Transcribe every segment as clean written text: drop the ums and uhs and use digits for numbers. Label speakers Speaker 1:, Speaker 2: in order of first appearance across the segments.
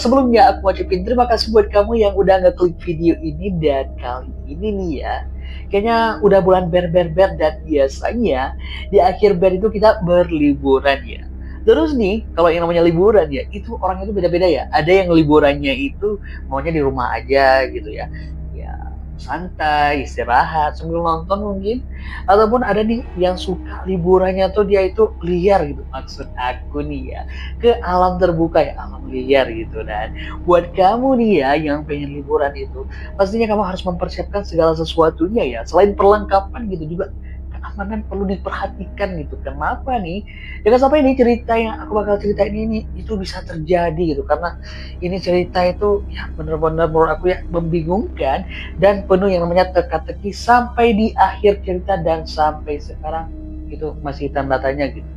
Speaker 1: Sebelumnya aku ucapin terima kasih buat kamu yang udah ngeklik video ini dan kali ini nih ya, kayaknya udah bulan ber dan biasanya di akhir ber itu kita berliburan ya. Terus nih, kalau yang namanya liburan ya, itu orang itu beda-beda ya. Ada yang liburannya itu maunya di rumah aja gitu ya. Ya, santai, istirahat, sambil nonton mungkin. Ataupun ada nih yang suka liburannya tuh dia itu liar gitu. Maksud aku nih ya, ke alam terbuka ya, alam liar gitu. Dan buat kamu nih ya yang pengen liburan itu, pastinya kamu harus mempersiapkan segala sesuatunya ya. Selain perlengkapan gitu juga keamanan perlu diperhatikan gitu. Kenapa nih? Jangan sampai ini cerita yang aku bakal ceritain ini itu bisa terjadi gitu, karena ini cerita itu ya benar-benar menurut aku ya membingungkan dan penuh yang namanya teka-teki sampai di akhir cerita dan sampai sekarang itu masih tanda tanya gitu.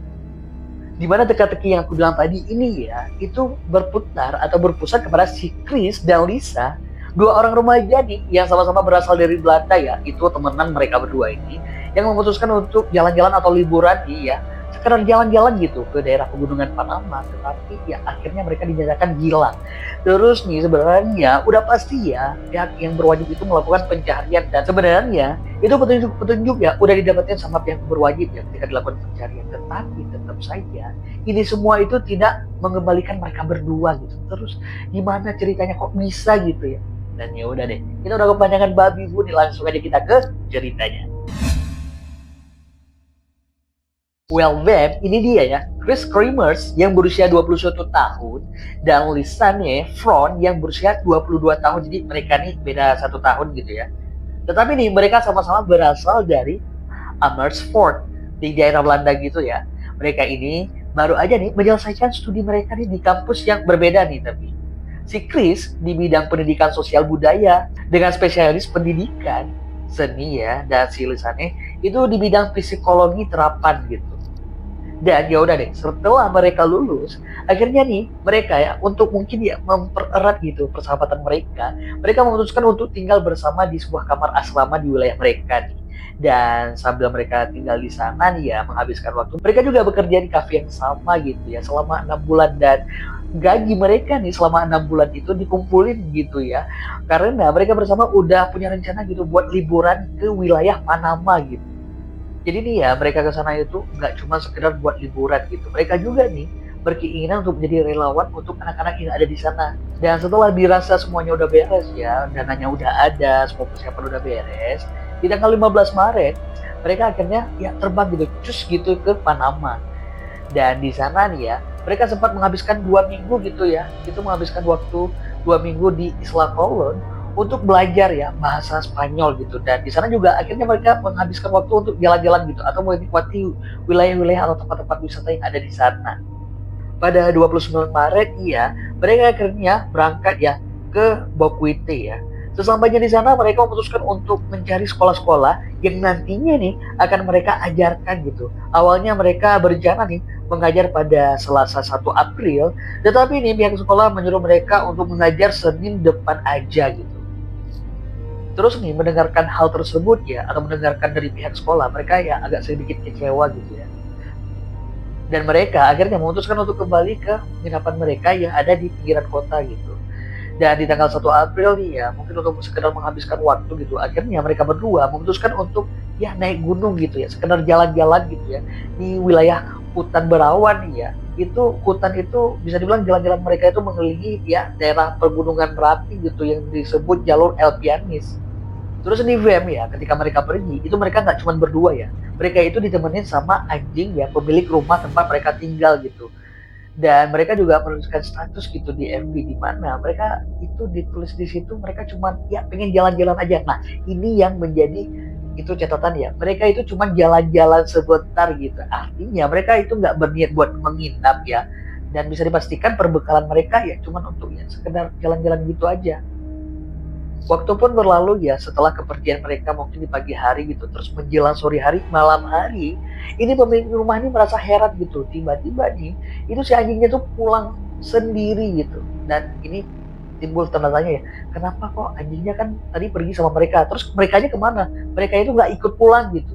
Speaker 1: Di mana teka-teki yang aku bilang tadi ini ya, itu berputar atau berpusat kepada si Chris dan Lisa, dua orang remaja nih yang sama-sama berasal dari Belanda ya, itu temenan mereka berdua ini, yang memutuskan untuk jalan-jalan atau liburan nih ya, sekedar jalan-jalan gitu ke daerah pegunungan Panama, tetapi ya akhirnya mereka dinyatakan hilang. Terus nih sebenarnya udah pasti ya pihak yang berwajib itu melakukan pencarian, dan sebenarnya itu petunjuk-petunjuk ya udah didapatkan sama pihak berwajib ya ketika dilakukan pencarian, tetapi tetap saja ini semua itu tidak mengembalikan mereka berdua gitu. Terus gimana ceritanya kok bisa gitu ya? Dan ya udah deh, kita udah kepanjangan babi bu nih, langsung aja kita ke ceritanya. Ini dia ya, Chris Kremers yang berusia 21 tahun dan Lisanne Front yang berusia 22 tahun. Jadi mereka nih beda 1 tahun gitu ya. Tetapi nih mereka sama-sama berasal dari Amersfoort di daerah Belanda gitu ya. Mereka ini baru aja nih menyelesaikan studi mereka nih di kampus yang berbeda nih tapi. Si Chris di bidang pendidikan sosial budaya dengan spesialis pendidikan seni ya, dan si Lisanne itu di bidang psikologi terapan gitu. Dan ya udah deh, setelah mereka lulus, akhirnya nih mereka ya untuk mungkin ya mempererat gitu persahabatan mereka, mereka memutuskan untuk tinggal bersama di sebuah kamar asrama di wilayah mereka nih. Dan sambil mereka tinggal di sana nih ya menghabiskan waktu, mereka juga bekerja di kafe yang sama gitu ya selama 6 bulan, dan gaji mereka nih selama 6 bulan itu dikumpulin gitu ya, karena mereka bersama udah punya rencana gitu buat liburan ke wilayah Panama gitu. Jadi nih ya mereka ke sana itu nggak cuma sekedar buat liburan gitu. Mereka juga nih berkeinginan untuk menjadi relawan untuk anak-anak yang ada di sana. Dan setelah dirasa semuanya udah beres ya, dananya udah ada, semua persiapan udah beres, di tanggal 15 Maret mereka akhirnya ya terbang gitu, cus gitu ke Panama. Dan di sana nih ya, mereka sempat menghabiskan 2 minggu gitu ya. Itu menghabiskan waktu 2 minggu di Isla Colon untuk belajar ya bahasa Spanyol gitu. Dan di sana juga akhirnya mereka menghabiskan waktu untuk jalan-jalan gitu atau menikmati wilayah-wilayah atau tempat-tempat wisata yang ada di sana. Pada 29 Maret ya, mereka akhirnya berangkat ya ke Boquete ya. Sesampainya di sana mereka memutuskan untuk mencari sekolah-sekolah yang nantinya nih akan mereka ajarkan gitu. Awalnya mereka berencana nih mengajar pada Selasa 1 April, tetapi nih pihak sekolah menyuruh mereka untuk mengajar Senin depan aja gitu. Terus nih mendengarkan hal tersebut ya, atau mendengarkan dari pihak sekolah, mereka ya agak sedikit kecewa gitu ya. Dan mereka akhirnya memutuskan untuk kembali ke penginapan mereka yang ada di pinggiran kota gitu. Dan di tanggal 1 April nih ya, mungkin untuk sekedar menghabiskan waktu gitu, akhirnya mereka berdua memutuskan untuk ya naik gunung gitu ya, sekedar jalan-jalan gitu ya, di wilayah hutan berawan nih ya. Itu hutan itu bisa dibilang jalan-jalan mereka itu mengelilingi ya daerah pergunungan Merapi gitu yang disebut jalur El Pianis. Terus di VM ya, ketika mereka pergi, itu mereka nggak cuma berdua ya. Mereka itu ditemenin sama anjing ya, pemilik rumah tempat mereka tinggal gitu. Dan mereka juga menuliskan status gitu di FB, di mana mereka itu ditulis di situ mereka cuma ya pengen jalan-jalan aja. Nah, ini yang menjadi itu catatan ya. Mereka itu cuma jalan-jalan sebentar gitu. Artinya mereka itu nggak berniat buat menginap ya. Dan bisa dipastikan perbekalan mereka ya cuma untuk ya sekedar jalan-jalan gitu aja. Waktu pun berlalu ya setelah kepergian mereka mungkin di pagi hari gitu, terus menjelang sore hari, malam hari, ini pemilik rumah ini merasa heran gitu, tiba-tiba nih itu si anjingnya tuh pulang sendiri gitu. Dan ini timbul tanda tanya ya, kenapa kok anjingnya kan tadi pergi sama mereka, terus merekanya kemana? Mereka itu nggak ikut pulang gitu.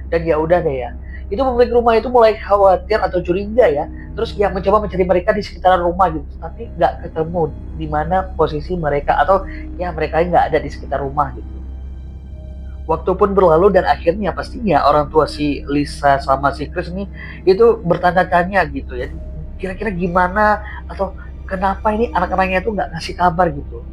Speaker 1: Dan ya udah deh ya, itu pemilik rumah itu mulai khawatir atau curiga ya, terus yang mencoba mencari mereka di sekitaran rumah gitu, tapi nggak ketemu di mana posisi mereka, atau ya mereka nggak ada di sekitar rumah gitu. Waktu pun berlalu dan akhirnya pastinya orang tua si Lisa sama si Chris nih itu bertanya-tanya gitu ya, kira-kira gimana atau kenapa ini anak-anaknya itu nggak ngasih kabar gitu.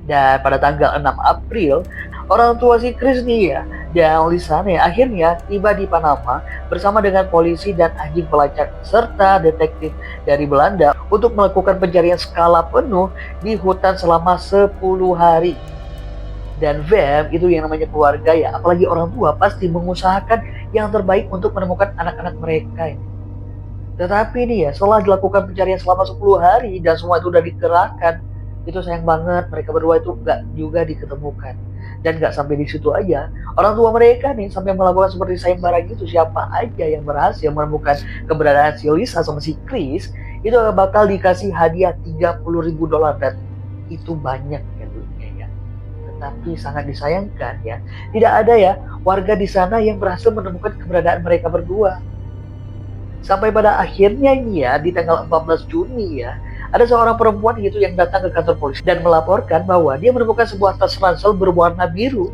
Speaker 1: Dan pada tanggal 6 April, orang tua si Chris nih ya, dan Lisa nih akhirnya tiba di Panama bersama dengan polisi dan anjing pelacak serta detektif dari Belanda untuk melakukan pencarian skala penuh di hutan selama 10 hari. Dan Vem itu yang namanya keluarga ya, apalagi orang tua pasti mengusahakan yang terbaik untuk menemukan anak-anak mereka ini. Tetapi nih ya, setelah dilakukan pencarian selama 10 hari dan semua itu udah dikerahkan, itu sayang banget mereka berdua itu nggak juga diketemukan. Dan nggak sampai di situ aja, orang tua mereka nih sampai melakukan seperti sayembara gitu, siapa aja yang berhasil menemukan keberadaan si Lisa sama si Chris, itu bakal dikasih hadiah $30.000 dan itu banyak ya duitnya ya. Tetapi sangat disayangkan ya, tidak ada ya warga di sana yang berhasil menemukan keberadaan mereka berdua. Sampai pada akhirnya ini ya, di tanggal 14 Juni ya, ada seorang perempuan gitu yang datang ke kantor polisi dan melaporkan bahwa dia menemukan sebuah tas ransel berwarna biru.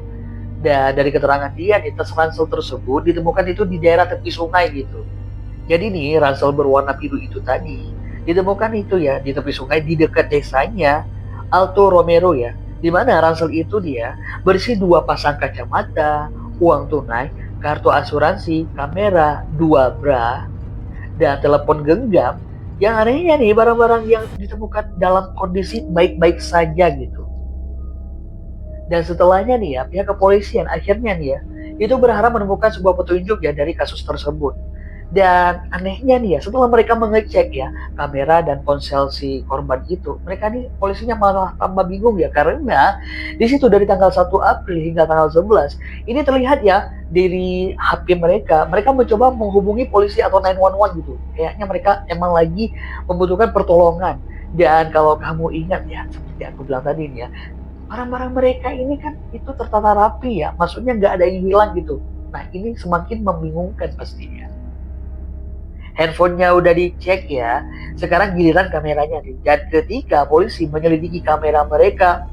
Speaker 1: Dan dari keterangan dia nih, tas ransel tersebut ditemukan itu di daerah tepi sungai gitu. Jadi nih, ransel berwarna biru itu tadi ditemukan itu ya di tepi sungai di dekat desanya Alto Romero ya, di mana ransel itu dia berisi 2 pasang kacamata, uang tunai, kartu asuransi, kamera, 2 bra, dan telepon genggam. Yang anehnya nih, barang-barang yang ditemukan dalam kondisi baik-baik saja gitu. Dan setelahnya nih ya, pihak kepolisian akhirnya nih ya, itu berharap menemukan sebuah petunjuk ya dari kasus tersebut. Dan anehnya nih ya, setelah mereka mengecek ya kamera dan ponsel si korban itu, mereka nih polisinya malah tambah bingung ya, karena di situ dari tanggal 1 April hingga tanggal 11 ini terlihat ya dari HP mereka mencoba menghubungi polisi atau 911 gitu. Kayaknya mereka emang lagi membutuhkan pertolongan. Dan kalau kamu ingat ya, seperti aku bilang tadi nih ya, barang-barang mereka ini kan itu tertata rapi ya, maksudnya nggak ada yang hilang gitu. Nah ini semakin membingungkan pastinya. Handphonenya udah dicek ya, sekarang giliran kameranya nih. Dan ketika polisi menyelidiki kamera mereka,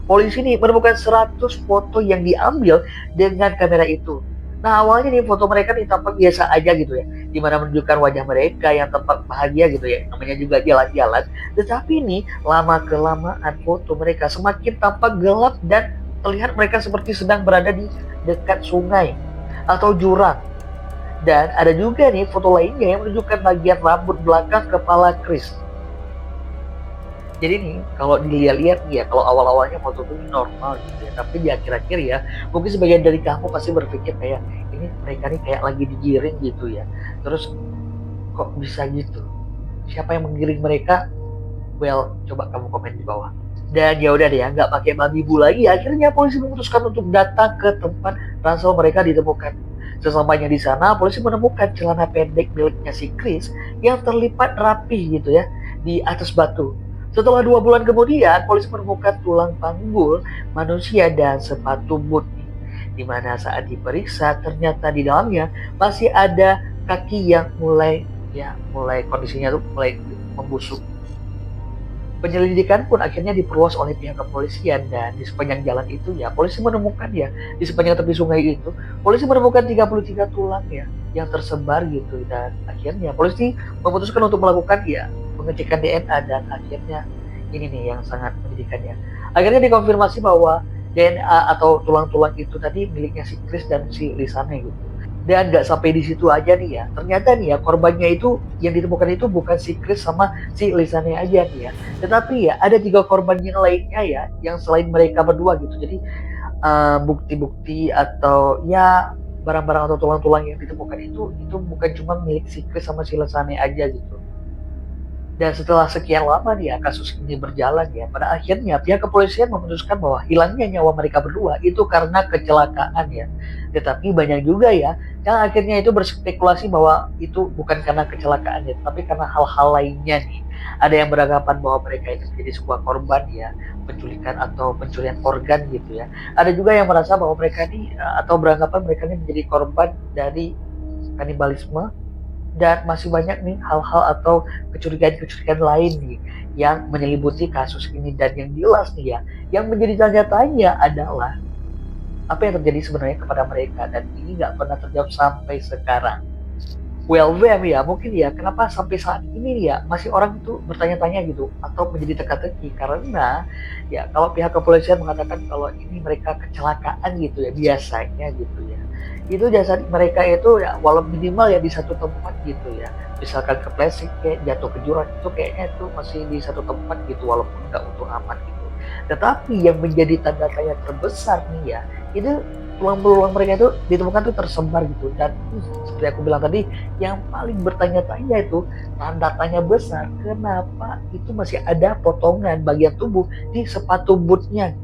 Speaker 1: polisi nih menemukan 100 foto yang diambil dengan kamera itu. Nah awalnya nih foto mereka nih tampak biasa aja gitu ya, dimana menunjukkan wajah mereka yang tampak bahagia gitu ya, namanya juga jalan-jalan. Tetapi nih lama kelamaan foto mereka semakin tampak gelap dan terlihat mereka seperti sedang berada di dekat sungai atau jurang. Dan ada juga nih foto lainnya yang menunjukkan bagian rambut belakang kepala Chris. Jadi nih kalau dilihat-lihat ya, kalau awal-awalnya foto itu normal gitu ya, tapi di akhir-akhir ya mungkin sebagian dari kamu pasti berpikir kayak ini mereka nih kayak lagi digiring gitu ya. Terus kok bisa gitu? Siapa yang menggiring mereka? Well, coba kamu komen di bawah. Dan ya udah deh ya, nggak pakai babi bu lagi. Akhirnya polisi memutuskan untuk datang ke tempat ransel mereka ditemukan. Sesampainya di sana, polisi menemukan celana pendek miliknya si Chris yang terlipat rapi gitu ya di atas batu. Setelah 2 bulan kemudian, polisi menemukan tulang panggul manusia dan sepatu boot. Di mana saat diperiksa, ternyata di dalamnya masih ada kaki yang mulai kondisinya tuh mulai membusuk. Penyelidikan pun akhirnya diperluas oleh pihak kepolisian dan di sepanjang jalan itu ya polisi menemukan ya di sepanjang tepi sungai itu polisi menemukan 33 tulang ya yang tersebar gitu, dan akhirnya polisi memutuskan untuk melakukan ya pengecekan DNA dan akhirnya ini nih yang sangat menyedihkan ya. Akhirnya dikonfirmasi bahwa DNA atau tulang-tulang itu tadi miliknya si Chris dan si Lisane gitu. Dan nggak sampai di situ aja nih ya, ternyata nih ya korbannya itu yang ditemukan itu bukan si Chris sama si Lisane aja nih ya, tetapi ya ada 3 korban yang lainnya ya yang selain mereka berdua gitu. Jadi bukti-bukti atau ya barang-barang atau tulang-tulang yang ditemukan itu bukan cuma milik si Chris sama si Lisane aja gitu. Dan setelah sekian lama nih ya kasus ini berjalan ya, pada akhirnya pihak kepolisian memutuskan bahwa hilangnya nyawa mereka berdua itu karena kecelakaan ya. Tetapi banyak juga ya yang akhirnya itu berspekulasi bahwa itu bukan karena kecelakaan ya, tapi karena hal-hal lainnya nih. Ada yang beranggapan bahwa mereka itu menjadi sebuah korban ya, penculikan atau pencurian organ gitu ya. Ada juga yang merasa bahwa mereka ini atau beranggapan mereka ini menjadi korban dari kanibalisme, dan masih banyak nih hal-hal atau kecurigaan-kecurigaan lain nih yang menyelimuti kasus ini. Dan yang jelas nih ya, yang menjadi tanya-tanya adalah apa yang terjadi sebenarnya kepada mereka, dan ini nggak pernah terjawab sampai sekarang. Well, them ya, mungkin ya, kenapa sampai saat ini ya masih orang itu bertanya-tanya gitu atau menjadi teka-teki, karena ya kalau pihak kepolisian mengatakan kalau ini mereka kecelakaan gitu ya, biasanya gitu ya. Itu jasad mereka itu ya walau minimal ya di satu tempat gitu ya. Misalkan kepleset kayak jatuh ke jurang, itu kayaknya itu masih di satu tempat gitu walaupun nggak utuh aman gitu. Tetapi yang menjadi tanda tanya terbesar nih ya, itu tulang-belulang mereka itu ditemukan tuh tersebar gitu. Dan seperti aku bilang tadi, yang paling bertanya-tanya itu tanda tanya besar, kenapa itu masih ada potongan bagian tubuh di sepatu bootnya.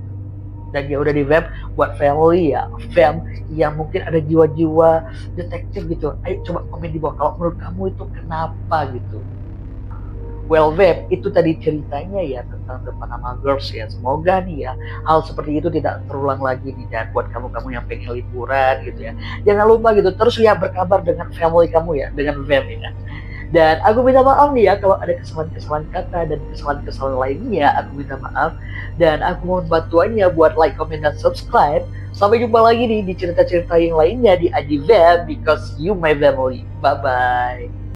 Speaker 1: Dan ya udah di web buat family ya, fam yang mungkin ada jiwa-jiwa detektif gitu, ayo coba komen di bawah kalau menurut kamu itu kenapa gitu. Well, Web, itu tadi ceritanya ya tentang The Panama Girls ya. Semoga nih ya hal seperti itu tidak terulang lagi nih, dan buat kamu-kamu yang pengen liburan gitu ya. Jangan lupa gitu terus ya berkabar dengan family kamu ya, dengan Web ya. Dan aku minta maaf nih ya kalau ada kesalahan-kesalahan kata dan kesalahan-kesalahan lainnya, aku minta maaf. Dan aku mohon bantuannya buat like, comment, dan subscribe. Sampai jumpa lagi nih di cerita-cerita yang lainnya di Aji Web, because you my family. Bye-bye.